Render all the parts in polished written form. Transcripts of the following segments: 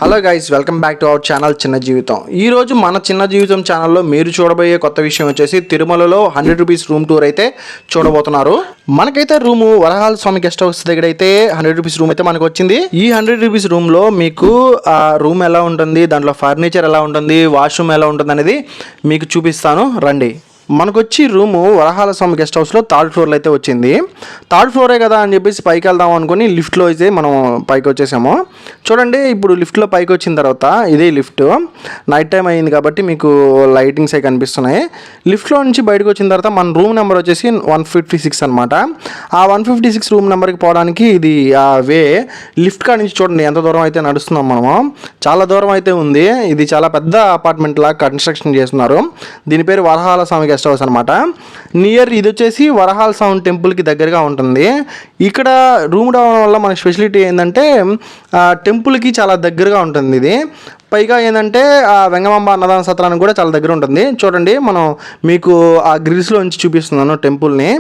Hello guys, welcome back to our channel చిన్న జీవితం. ఈరోజు మన చిన్న జీవితం ఛానల్లో మీరు చూడబోయే కొత్త విషయం వచ్చేసి తిరుమలలో 100 రూపీస్ రూమ్ టూర్ అయితే చూడబోతున్నారు. మనకైతే రూము వరహాల స్వామి గెస్ట్ హౌస్ దగ్గర అయితే 100 రూపీస్ రూమ్ అయితే మనకు వచ్చింది. ఈ 100 రూపీస్ రూమ్లో మీకు ఆ రూమ్ ఎలా ఉంటుంది, దాంట్లో ఫర్నిచర్ ఎలా ఉంటుంది, వాష్రూమ్ ఎలా ఉంటుంది అనేది మీకు చూపిస్తాను రండి. మనకు వచ్చి రూము వరహాల స్వామి గెస్ట్ హౌస్లో థర్డ్ ఫ్లోర్లో అయితే వచ్చింది. థర్డ్ ఫ్లోరే కదా అని చెప్పేసి పైకి వెళ్దాం అనుకుని లిఫ్ట్లో అయితే మనం పైకి వచ్చేసాము. చూడండి, ఇప్పుడు లిఫ్ట్లో పైకి వచ్చిన తర్వాత ఇదే లిఫ్ట్. నైట్ టైం అయింది కాబట్టి మీకు లైటింగ్స్ అవి కనిపిస్తున్నాయి. లిఫ్ట్లో నుంచి బయటకు వచ్చిన తర్వాత మన రూమ్ నెంబర్ వచ్చేసి 156 అనమాట. ఆ 156 రూమ్ నెంబర్కి పోవడానికి ఇది ఆ వే. లిఫ్ట్ కాడ నుంచి చూడండి ఎంత దూరం అయితే నడుస్తున్నాం మనము. చాలా దూరం అయితే ఉంది. ఇది చాలా పెద్ద అపార్ట్మెంట్ లాగా కన్స్ట్రక్షన్ చేస్తున్నారు. దీని పేరు వరహాల స్వామి గెస్ట్ హౌస్ అనమాట. నియర్ ఇది వచ్చేసి వరహాల స్వామి టెంపుల్కి దగ్గరగా ఉంటుంది. ఇక్కడ రూమ్ రావడం వల్ల మన స్పెషాలిటీ ఏంటంటే టెంపుల్కి చాలా దగ్గరగా ఉంటుంది. ఇది పైగా ఏంటంటే వెంగమాంబ అన్నదాన సత్రానికి కూడా చాలా దగ్గర ఉంటుంది. చూడండి, మనం మీకు ఆ గ్రిల్స్లో నుంచి చూపిస్తున్నాను టెంపుల్ని.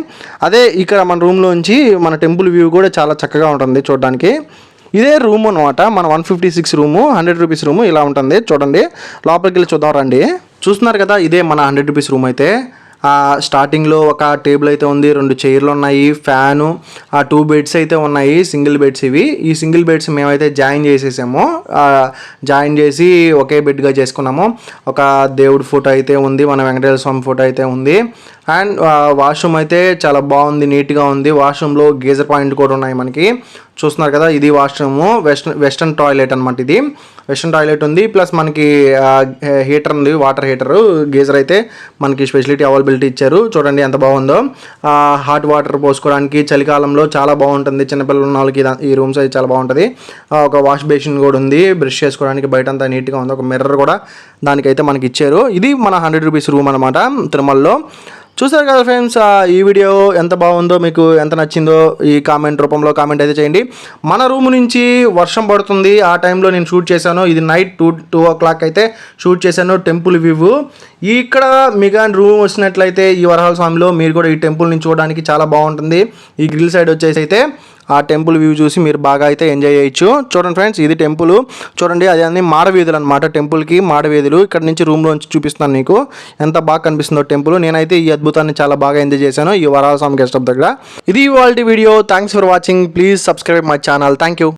అదే ఇక్కడ మన రూమ్లోంచి మన టెంపుల్ వ్యూ కూడా చాలా చక్కగా ఉంటుంది చూడడానికి. ఇదే రూమ్ అనమాట, మన 156 రూము 100 రూపీస్ రూము ఇలా ఉంటుంది. చూడండి, లోపలికి వెళ్ళి చూద్దాం రండి. చూస్తున్నారు కదా, ఇదే మన 100 రూపీస్ రూమ్ అయితే. స్టార్టింగ్లో ఒక టేబుల్ అయితే ఉంది, 2 చైర్లు ఉన్నాయి, ఫ్యాను, 2 బెడ్స్ అయితే ఉన్నాయి, సింగిల్ బెడ్స్ ఇవి. ఈ సింగిల్ బెడ్స్ మేమైతే జాయిన్ చేసేసాము. జాయిన్ చేసి ఒకే బెడ్గా చేసుకున్నాము. ఒక దేవుడి ఫోటో అయితే ఉంది, మన వెంకటేశ్వర స్వామి ఫోటో అయితే ఉంది. అండ్ వాష్రూమ్ అయితే చాలా బాగుంది, నీట్గా ఉంది. వాష్రూమ్లో గీజర్ పాయింట్ కూడా ఉన్నాయి మనకి. చూస్తున్నారు కదా, ఇది వాష్రూము, వెస్టర్న్ టాయిలెట్ అనమాట. ఇది వెస్టర్న్ టాయిలెట్ ఉంది, ప్లస్ మనకి హీటర్ ఉంది, వాటర్ హీటరు, గీజర్ అయితే మనకి ఫెసిలిటీ అవైలబిలిటీ ఇచ్చారు. చూడండి ఎంత బాగుందో. హాట్ వాటర్ పోసుకోవడానికి చలికాలంలో చాలా బాగుంటుంది. చిన్నపిల్లలు ఉన్న వాళ్ళకి ఈ రూమ్స్ అయితే చాలా బాగుంటుంది. ఒక వాష్ బేసిన్ కూడా ఉంది, బ్రష్ చేసుకోవడానికి బయట అంతా నీట్గా ఉంది. ఒక మిర్రర్ కూడా దానికైతే మనకి ఇచ్చారు. ఇది మన 100 రూపీస్ రూమ్ అనమాట తిరుమలలో. చూసారు కదా ఫ్రెండ్స్, ఈ వీడియో ఎంత బాగుందో, మీకు ఎంత నచ్చిందో ఈ కామెంట్ రూపంలో కామెంట్ అయితే చేయండి. మన రూమ్ నుంచి వర్షం పడుతుంది, ఆ టైంలో నేను షూట్ చేశాను. ఇది నైట్ 2 o'clock అయితే షూట్ చేశాను. టెంపుల్ వ్యూ ఇక్కడ మీకు రూమ్ వచ్చినట్లయితే ఈ వరహాల స్వామిలో మీరు కూడా ఈ టెంపుల్ నుంచి చూడడానికి చాలా బాగుంటుంది. ఈ గ్రిల్ సైడ్ వచ్చేసి అయితే ఆ టెంపుల్ వ్యూ చూసి మీరు బాగా అయితే ఎంజాయ్ చేయొచ్చు. చూడండి ఫ్రెండ్స్, ఇది టెంపుల్. చూడండి, అది అన్ని మాడవీధులు అనమాట. టెంపుల్కి మాడవీధులు. ఇక్కడ నుంచి రూమ్లోంచి చూపిస్తున్నాను మీకు ఎంత బాగా కనిపిస్తుందో టెంపుల్. నేనైతే ఈ అద్భుతాన్ని చాలా బాగా ఎంజాయ్ చేశాను ఈ వరహాల స్వామి గెస్ట్ హౌస్ దగ్గర. ఇది ఇవాల్టి video. Thanks for watching. Please subscribe my channel. Thank you.